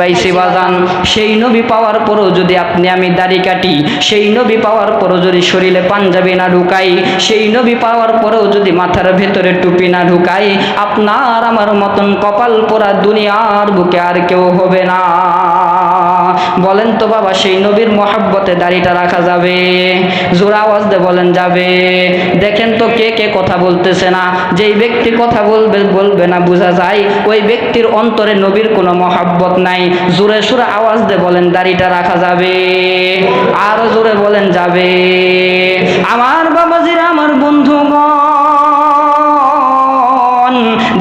পাইছি বাজান, সেই নবী পাওয়ার পরও যদি আপনি আমি দাড়ি কাটি, সেই নবী পাওয়ার পরও যদি শরীরে পাঞ্জাবি না ঢুকাই, সেই নবী পাওয়ার পরও যদি মাথার ভেতরে টুপি না ঢুকাই, আপনার আমার মতন কপাল পোড়া দুনিয়ার বুকে আর কেউ হবে না। বলেন তো বাবা, সেই নবীর মহাব্বতে দাড়িটা রাখা যাবে? জোর আওয়াজ দিয়ে বলেন যাবে? দেখেন তো কে কে কথা বলতেছে না। যেই ব্যক্তি কথা বলবে না, বোঝা যায় ওই ব্যক্তির অন্তরে নবীর কোনো মহাব্বত নাই। জোরে সুরে আওয়াজ দিয়ে বলেন দাড়িটা রাখা যাবে? আরো জোরে বলেন যাবে? আমার বাবাজিরা, আমার বন্ধুগণ,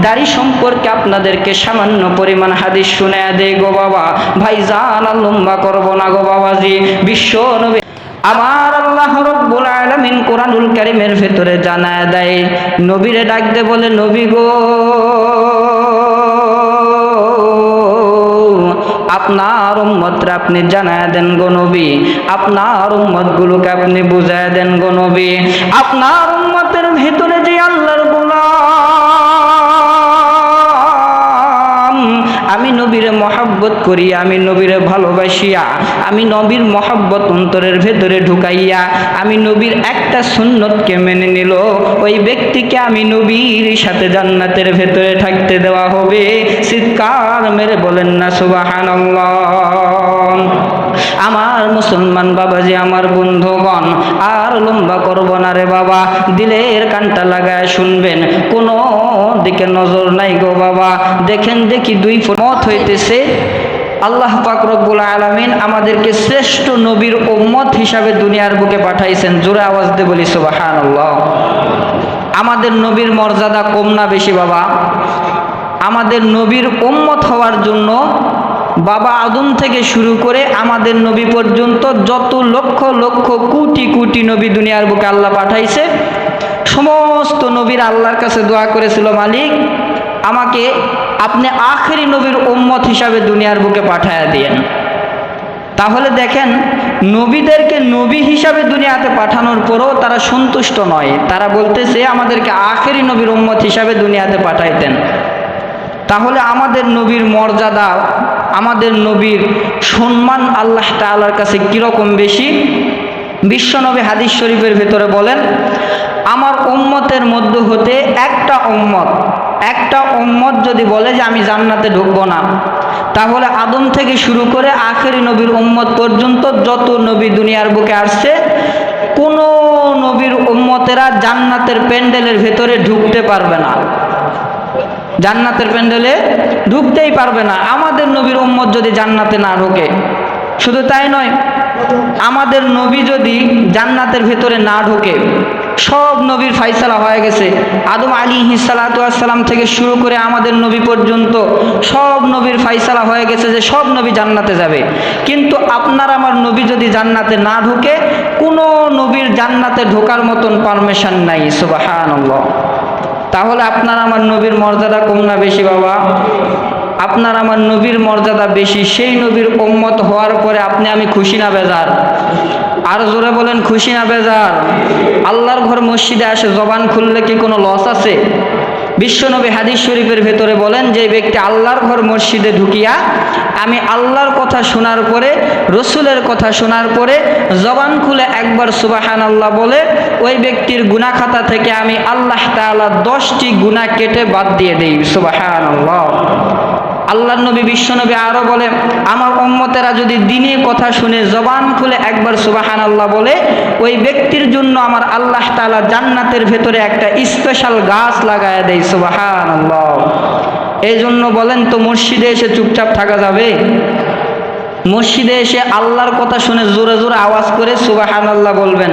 দাড়ি সম্পর্কে আপনাদেরকে সামান্য পরিমাণ হাদিস শুনে দেই গো বাবা। ভাইজান আর লম্বা করবো না গো বাবাজি। বিশ্ব নবী আমার আল্লাহ রাব্বুল আলামিন কোরআনুল কারীমের ভেতরে জানায় দেয়, নবীরে ডাক দে বলে, নবী গো, আপনার উম্মতরা আপনি জানায় দেন গো নবী, আপনার উম্মতগুলোকে আপনি বুঝায় দেন গো নবী, আপনার উম্মতের ভেতরে যে আল্লাহর গোলাম, আমি নবীরে মহব্বত করি, আমি নবীরে ভালোবাসিয়া, আমি নবীর মহব্বত অন্তরের ভেতরে ঢুকাইয়া আমি নবীর একটা সুন্নতকে মেনে নিল, ওই ব্যক্তিকে আমি নবীর সাথে জান্নাতের ভেতরে থাকতে দেওয়া হবে। চিৎকার মেরে বলেন না সুবহানাল্লাহ। আমার মুসলমান বাবাজি, আমার বন্ধুগণ, আর লম্বা করব না রে বাবা, দিলের কানটা লাগায় শুনবেন, কোনো দিকে নজর নাই গো বাবা। দেখেন দেখি দুই মত হইতেছে। আল্লাহ পাক রব্বুল আলামিন আমাদেরকে শ্রেষ্ঠ নবীর উম্মত হিসাবে দুনিয়ার বুকে পাঠাইছেন। জোরে আওয়াজ দিয়ে বলি সুবহানাল্লাহ। আমাদের নবীর মর্যাদা কম না বেশি বাবা? আমাদের নবীর উম্মত হওয়ার জন্য বাবা আদম থেকে শুরু করে আমাদের নবী পর্যন্ত যত লক্ষ লক্ষ কোটি কোটি নবী দুনিয়ার বুকে আল্লাহ পাঠাইছে, সমস্ত নবীর আল্লাহর কাছে দোয়া করেছিল, মালিক আমাকে আপনি আখেরি নবীর উম্মত হিসাবে দুনিয়ার বুকে পাঠায়া দিয়েন। তাহলে দেখেন, নবীদেরকে নবী হিসাবে দুনিয়াতে পাঠানোর পরও তারা সন্তুষ্ট নয়, তারা বলতেছে আমাদেরকে আখেরি নবীর উম্মত হিসাবে দুনিয়াতে পাঠাইতেন। তাহলে আমাদের নবীর মর্যাদা, আমাদের নবীর সম্মান আল্লাহ তাআলার কাছে কিরকম বেশি। বিশ্বনবী হাদিস শরীফের ভেতরে বলেন, আমার উম্মতের মধ্য হতে একটা উম্মত যদি বলে যে আমি জান্নাতে ঢুকবো না, তাহলে আদম থেকে শুরু করে আখেরি নবীর উম্মত পর্যন্ত যত নবী দুনিয়ার বুকে আসছে, কোন নবীর উম্মতেরা জান্নাতের প্যান্ডেলের ভেতরে ঢুকতে পারবে না, জান্নাতের প্যান্ডেলে ঢুকতেই পারবে না আমাদের নবীর উম্মত যদি জান্নাতে না ঢোকে। শুধু তাই নয়, আমাদের নবী যদি জান্নাতের ভেতরে না ঢোকে, সব নবীর ফাইসালা হয়ে গেছে, আদম আলাইহিস সালাতু ওয়াস সালাম থেকে শুরু করে আমাদের নবী পর্যন্ত সব নবীর ফাইসালা হয়ে গেছে যে সব নবী জান্নাতে যাবে। কিন্তু আপনার আমার নবী যদি জান্নাতে না ঢোকে, কোনো নবীর জান্নাতে ঢোকার মতন পারমিশন নাই। সুবহানাল্লাহ। তাহলে আপনার আমার নবীর মর্যাদা কম না বেশি বাবা? আপনার আমার নবীর মর্যাদা বেশি। সেই নবীর উম্মত হওয়ার পরে আপনি আমি খুশি না বেজার? আর জোরে বলেন, খুশি না বেজার? আল্লাহর ঘর মসজিদে আসে জবান খুললে কি কোনো লস আছে? বিশ্বনবী হাদিস শরীফের ভেতরে বলেন, যে ব্যক্তি আল্লাহর ঘর মসজিদে ঢুকিয়া আমি আল্লাহর কথা শোনার পরে, রসুলের কথা শোনার পরে জবান খুলে একবার সুবহানাল্লাহ বলে, ওই ব্যক্তির গুনাহ খাতা থেকে আমি আল্লাহ তাআলা 10টি গুনাহ কেটে বাদ দিয়ে দেই। সুবহানাল্লাহ। আল্লাহর নবী বিশ্বনবী আরো বলে, আমার উম্মতেরা যদি দ্বীনের কথা শুনে জবান খুলে একবার সুবহানাল্লাহ বলে, ওই ব্যক্তির জন্য আমার আল্লাহ তাআলা জান্নাতের ভেতরে একটা স্পেশাল গাছ লাগায় দেয়। সুবহানাল্লাহ। এই জন্য বলেন তো, মসজিদে এসে চুপচাপ থাকা যাবে? মসজিদে এসে আল্লাহর কথা শুনে জোরে জোরে আওয়াজ করে সুবহানাল্লাহ বলবেন,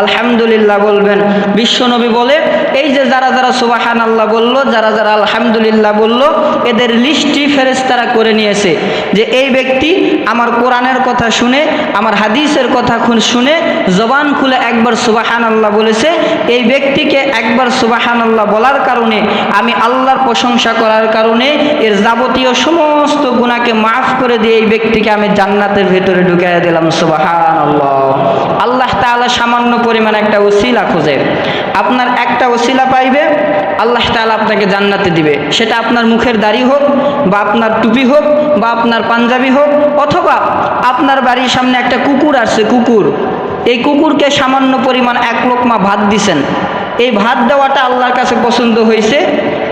আলহামদুলিল্লাহ বলবেন। বিশ্বনবী বলে, এই যে যারা যারা সুবহানাল্লাহ বলল, যারা যারা আলহামদুলিল্লাহ বলল, এদের লিস্টটি ফেরেশতারা করে নিয়েছে যে এই ব্যক্তি আমার কোরআনের কথা শুনে, আমার হাদিসের কথা শুনে জবান খুলে একবার সুবহানাল্লাহ বলেছে। এই ব্যক্তিকে একবার সুবহানাল্লাহ বলার কারণে, আমি আল্লাহর প্রশংসা করার কারণে এর যাবতীয় সমস্ত গুনাহকে মাফ করে দিয়ে এই ব্যক্তিকে আমি জান্নাতের ভেতরে ঢুকাইয়া দিলাম। সুবহানাল্লাহ। আল্লাহ তাআলা সামান্য পরিমাণ একটা ওসিলা খোঁজে। আপনার একটা ওসিলা পাইবে, আল্লাহ তাআলা আপনাকে জান্নাতে দিবে। সেটা আপনার মুখের দাড়ি হোক, বা আপনার টুপি হোক, বা আপনার পাঞ্জাবি হোক, অথবা আপনার বাড়ির সামনে একটা কুকুর আসছে, কুকুর, এই কুকুরকে সামান্য পরিমাণ এক লোকমা ভাত দিছেন, এই ভাত দেওয়াটা আল্লাহর কাছে পছন্দ হয়েছে।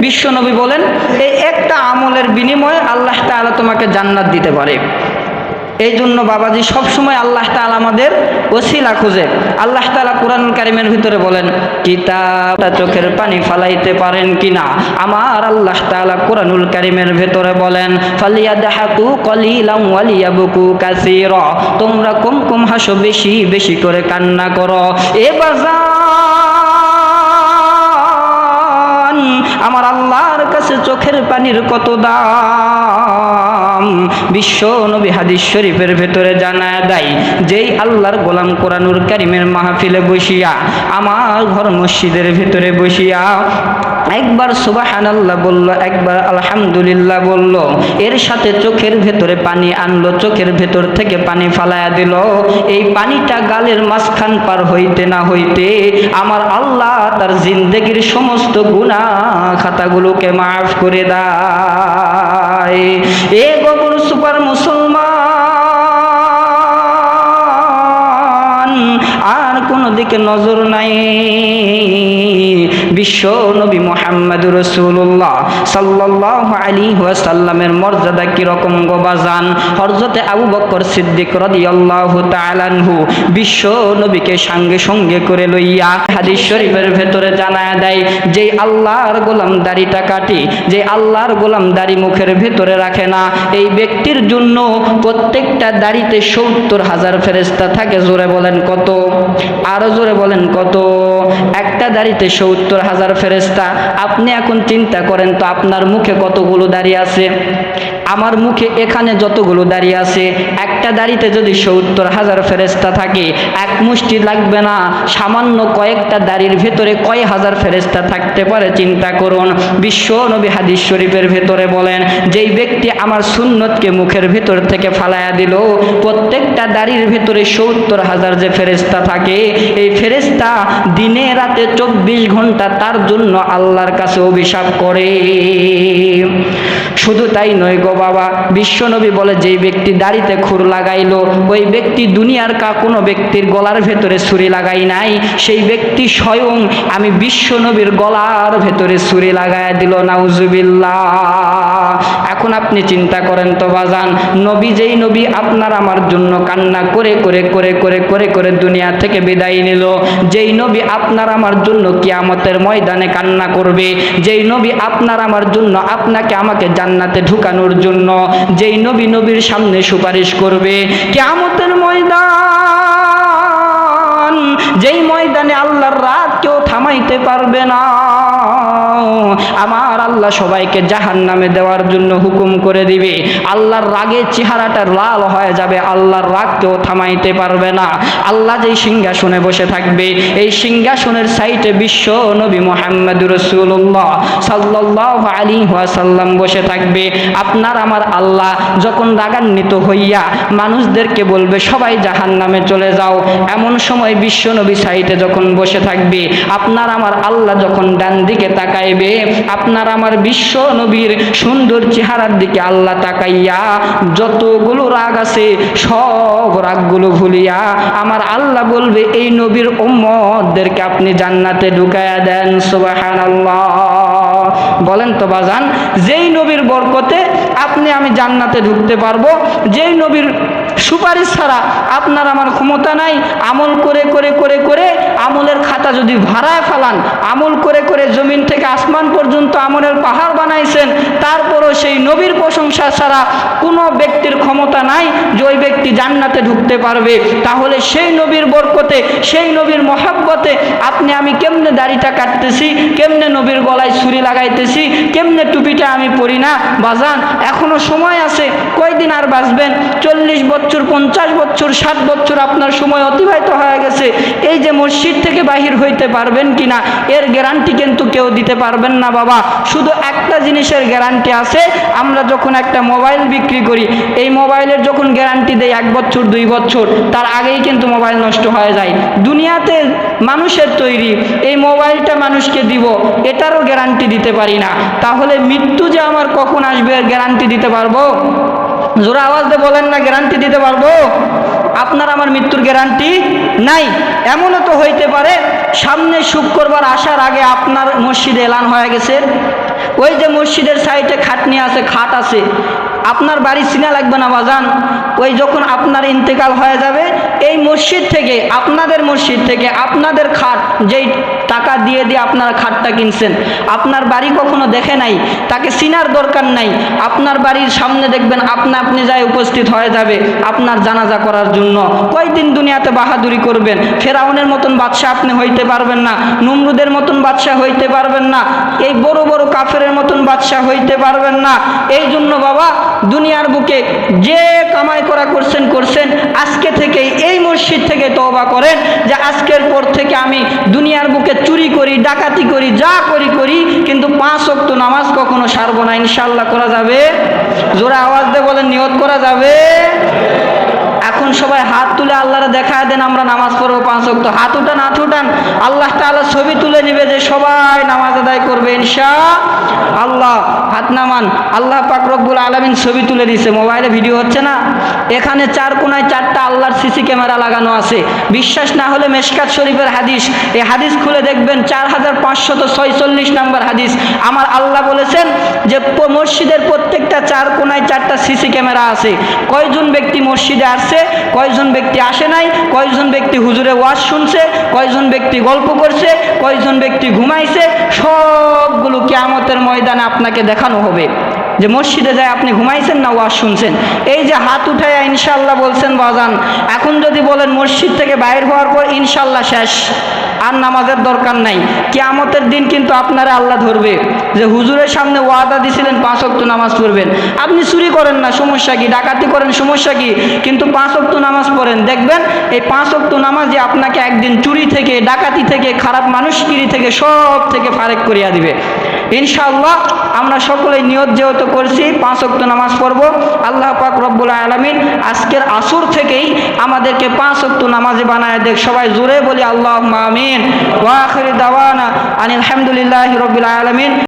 বিশ্বনবী বলেন এই একটা আমলের বিনিময়ে আল্লাহ তাআলা তোমাকে জান্নাত দিতে পারে। এই জন্য বাবাজি সবসময় আল্লাহ তাআলা আমাদের ওসিলা খুঁজে। আল্লাহ তাআলা কুরআনুল কারীমের ভিতরে বলেন, কিতাবটা চোখের পানি ফালাইতে পারেন কিনা। আমার আল্লাহ তাআলা কুরআনুল কারীমের ভিতরে বলেন, ফালিয়াদহাকু কলিলাম ওয়ালিয়াবকু কাসীরা, তোমরা কম কম হাসো, বেশি বেশি করে কান্না করো। এ বাজান, আমার আল্লাহর কাছে চোখের পানির কত দাম। বিশ্ব নবী হাদিস শরীফের ভেতরে জানায় দেয়, যেই আল্লাহর গোলাম কোরআনুল কারীমের মাহফিলে বসিয়া, আমার ঘর মসজিদের ভেতরে বসিয়া একবার সুবহানাল্লাহ বলল, একবার আলহামদুলিল্লাহ বলল, এর সাথে চোখের ভেতরে পানি আনলো, চোখের ভেতর থেকে পানি ফালায়া দিল, এই পানিটা গালের মাঝখান পার হইতে না হইতে আমার আল্লাহ তার জিন্দেগির সমস্ত গুনাহ খাতাগুলোকে মাফ করে দেয়। এ গোবর সুপার মুসলমান, আর কোন দিকে নজর নাই। বিশ্ব নবী মুহাম্মদুর রাসূলুল্লাহ সাল্লাল্লাহু আলাইহি ওয়াসাল্লামের মর্যাদা কি রকম গো বাজান। হযরতে আবু বকর সিদ্দিক রাদিয়াল্লাহু তাআলা আনহু বিশ্ব নবীকে সঙ্গে সঙ্গে করে লইয়া হাদিস শরীফের ভেতরে জানায় দেয়, যেই আল্লাহর গোলাম দাড়িটা কাটে, যে আল্লাহর গোলাম দাড়ি মুখের ভেতরে রাখে না, এই ব্যক্তির জন্য প্রত্যেকটা দাড়িতে ৭০,০০০ ফেরেশতা থাকে। জোরে বলেন কত? আরো জোরে বলেন কত? একটা দাড়িতে ৭০,০০০ ফেরেশতা। আপনি এখন চিন্তা করেন তো, আপনার মুখে কতগুলো দাড়ি আছে? আমার মুখে এখানে যতগুলো দাড়ি আছে, একটা দাড়িতে যদি ৭০,০০০ ফেরেশতা থাকে, এক মুষ্টি লাগবে না, সামান্য কয়েকটা দাড়ির ভেতরে কয় হাজার ফেরেশতা থাকতে পারে চিন্তা করুন। বিশ্ব নবী হাদিস শরীফের ভেতরে বলেন, যেই ব্যক্তি আমার সুন্নতকে মুখের ভেতর থেকে ফালায়া দিল, প্রত্যেকটা দাড়ির ভেতরে ৭০,০০০ যে ফেরেশতা থাকে, এই ফেরেশতা দিনে রাতে ২৪ ঘন্টা তার জন্য আল্লাহর কাছে অভিশাপ করে। শুধু তাই নয় গো বাবা, বিশ্বনবী বলে, যেই ব্যক্তি দাড়িতে খুর লাগাইলো, ওই ব্যক্তি দুনিয়ার কোনো ব্যক্তির গলার ভেতরে ছুরি লাগাই নাই, সেই ব্যক্তি স্বয়ং আমি বিশ্বনবীর গলার ভেতরে ছুরি লাগায় দিল। নাউজুবিল্লাহ। এখন আপনি চিন্তা করেন তো বাজান, নবী যেই নবী আপনার আমার জন্য কান্না করে করে করে করে করে করে দুনিয়া থেকে বিদায় নিল, যেই নবী আপনার আমার জন্য কিয়ামতের ময়দানে কান্না করবে, যেই নবী আপনার আমার জন্য আপনাকে আমাকে জান্নাতে ঢুকানোর জন্য, যেই নবী নবীর সামনে সুপারিশ করবে কিয়ামতের ময়দান, যেই ময়দানে আল্লাহর রাগ কেউ থামাইতে পারবে না, আমার আল্লাহ সবাইকে জাহান্নামে দেওয়ার জন্য হুকুম করে দিবে। আল্লাহর রাগে চেহারাটা লাল হয়ে যাবে, আল্লাহর রাগ কেউ থামাইতে পারবে না। আল্লাহ যেই সিংহাসনে বসে থাকবে, এই সিংহাসনের সাইডে বিশ্ব নবী মুহাম্মদুর রাসূলুল্লাহ সাল্লাল্লাহু আলাইহি ওয়াসাল্লাম বসে থাকবে। আপনার আমার আল্লাহ যখন রাগান্বিত হইয়া মানুষদেরকে বলবে সবাই জাহান্নামে চলে যাও, এমন সময় বিশ্ব নবী সাইডে যখন বসে থাকবে, আপনার আমার আল্লাহ যখন ডান দিকে তাকাইবে, আপনার আমার বিশ্ব নবীর সুন্দর চেহারার দিকে আল্লাহ তাকাইয়া যতগুলো রাগ আছে সব রাগগুলো ভুলিয়া আমার আল্লাহ বলবে, এই নবীর উম্মতদেরকে আপনি জান্নাতে ঢুকায়া দেন। সুবহানাল্লাহ। বলেন তো বাজান, যেই নবীর বরকতে আপনি আমি জান্নাতে ঢুকতে পারবো, যেই নবীর সুপারিশ ছাড়া আপনার আমার ক্ষমতা নাই। আমল করে করে করে করে আমলের খাতা যদি ভাড়ায় ফেলান, আমল করে করে জমিন থেকে আসমান পর্যন্ত আমলের পাহাড় বানাইছেন, তারপরও সেই নবীর প্রশংসা ছাড়া কোনো ব্যক্তির ক্ষমতা নাই যে ওই ব্যক্তি জান্নাতে ঢুকতে পারবে। তাহলে সেই নবীর বরকতে, সেই নবীর মহাব্বতে আপনি আমি কেমনে দাড়িটা কাটতেছি, কেমনে নবীর গলায় ছুরি লাগাইতেছি, কেমনে টুপিটা আমি পরি না বাজান এখনো সময় আছে, কয়দিন আর বাঁচবেন? 40 বছর, 50 বছর, 60 বছর আপনার সময় অতিবাহিত হয়ে গেছে। এই যে মসজিদ থেকে বাহির হইতে পারবেন কিনা এর গ্যারান্টি কিন্তু কেউ দিতে পারবেন না বাবা। শুধু একটা জিনিসের গ্যারান্টি আছে, আমরা যখন একটা মোবাইল বিক্রি করি, এই মোবাইলের যখন গ্যারান্টি দেয় 1 বছর 2 বছর, তার আগেই কিন্তু মোবাইল নষ্ট হয়ে যায়। দুনিয়াতে মানুষের তৈরি, এই মোবাইলটা মানুষকে দিব এটারও গ্যারান্টি দিতে পারি না, তাহলে মৃত্যু যে আমার কখন আসবে এর গ্যারান্টি দিতে পারবো? জোরে আওয়াজ দিয়ে বলেন না, গ্যারান্টি দিতে পারবো? আপনার আমার মৃত্যুর গ্যারান্টি নাই। এমনও তো হইতে পারে সামনে শুক্রবার আসার আগে আপনার মসজিদে এলান হয়ে গেছে, ওই যে মসজিদের সাইডে খাটনি আছে, খাট আছে, আপনার বাড়ি চিনা লাগবে না বাজান। ওই যখন আপনার ইন্তেকাল হয়ে যাবে, এই মসজিদ থেকে, আপনাদের মসজিদ থেকে আপনাদের খাট, যেই টাকা দিয়ে দিয়ে আপনারা খাটটা কিনছেন, আপনার বাড়ি কখনো দেখে নাই, তাকে চিনার দরকার নাই, আপনার বাড়ির সামনে দেখবেন আপনি যাই উপস্থিত হয়ে যাবে আপনার জানাজা করার জন্য। কয়দিন দুনিয়াতে বাহাদুরি করবেন? ফেরাউনের মতন বাদশাহ আপনি হইতে পারবেন না, নমরুদের মতন বাদশাহ হইতে পারবেন না, এই বড় বড় কাফেরের মতন বাদশাহ হইতে পারবেন না। এই জন্য বাবা, দুনিয়ার বুকে যে কামাই করা করছেন, আজকে থেকে এই মসজিদ থেকে তওবা করেন যে আজকের পর থেকে আমি দুনিয়ার বুকে চুরি করি, ডাকাতি করি, যা করি, কিন্তু 5 ওয়াক্ত নামাজ কখনো ছাড়বো না। ইনশাআল্লাহ করা যাবে? জোরে আওয়াজ দিয়ে বলেন, নিয়ত করা যাবে? এখন সবাই হাত তুলে আল্লাহরে দেখায় দেন আমরা নামাজ পড়বো 5 ওয়াক্ত। হাত উঠান, হাত উঠান, আল্লাহ তাআলা ছবি তুলে নিবে যে সবাই নামাজ আদায় করবে ইনশাআল্লাহ। হাত নামান, আল্লাহ পাক রব্বুল আলামিন ছবি তুলে দিয়েছে, মোবাইলে ভিডিও হচ্ছে না? এখানে 4 কোণায় 4টা আল্লাহর সিসি ক্যামেরা লাগানো আছে। বিশ্বাস না হলে মেশকাত শরীফের হাদিস, এই হাদিস খুলে দেখবেন 4546 নম্বর হাদিস। আমার আল্লাহ বলেছেন যে মসজিদের প্রত্যেকটা 4 কোণায় 4টা সিসি ক্যামেরা আছে। কয়জন ব্যক্তি মসজিদে আসছে, কয়জন ব্যক্তি আসে নাই, কয়জন ব্যক্তি হুজুরে ওয়াজ শুনছে, কয়জন ব্যক্তি গল্প করছে, কয়জন ব্যক্তি ঘুমাইছে, সবগুলো কিয়ামতের ময়দানে আপনাকে দেখানো হবে যে মসজিদে যায় আপনি ঘুমাইছেন না ওয়াজ শুনছেন। এই যে হাত উঠাইয়া ইনশাআল্লাহ বলছেন বাজান, এখন যদি বলেন মসজিদ থেকে বাইর হওয়ার পর ইনশাআল্লাহ শেষ, আর নামাজের দরকার নাই, কিয়ামতের দিন কিন্তু আপনারা আল্লাহ ধরবে যে হুজুরের সামনে ওয়াদা দিছিলেন 5 ওয়াক্ত নামাজ পড়বেন, আপনি চুরি করেন না সমস্যা কি, ডাকাতি করেন সমস্যা কি, কিন্তু 5 ওয়াক্ত নামাজ পড়েন, দেখবেন এই 5 ওয়াক্ত নামাজই আপনাকে একদিন চুরি থেকে, ডাকাতি থেকে, খারাপ মানুষগিরি থেকে, সব থেকে ফারেক করিয়া দিবে ইনশাআল্লাহ। আমরা সকলেই নিয়ত যেহেতু করছি 5 ওয়াক্ত নামাজ পড়ব, আল্লাহ পাক রব্বুল আলামিন আজকের আসর থেকেই আমাদেরকে 5 ওয়াক্ত নামাজি বানায় দেখ। সবাই জোরে বলি আল্লাহুম্মা আমিন। ওয়া আখিরু দাওয়ানা আনিল হামদুলিল্লাহি রাব্বিল আলামিন।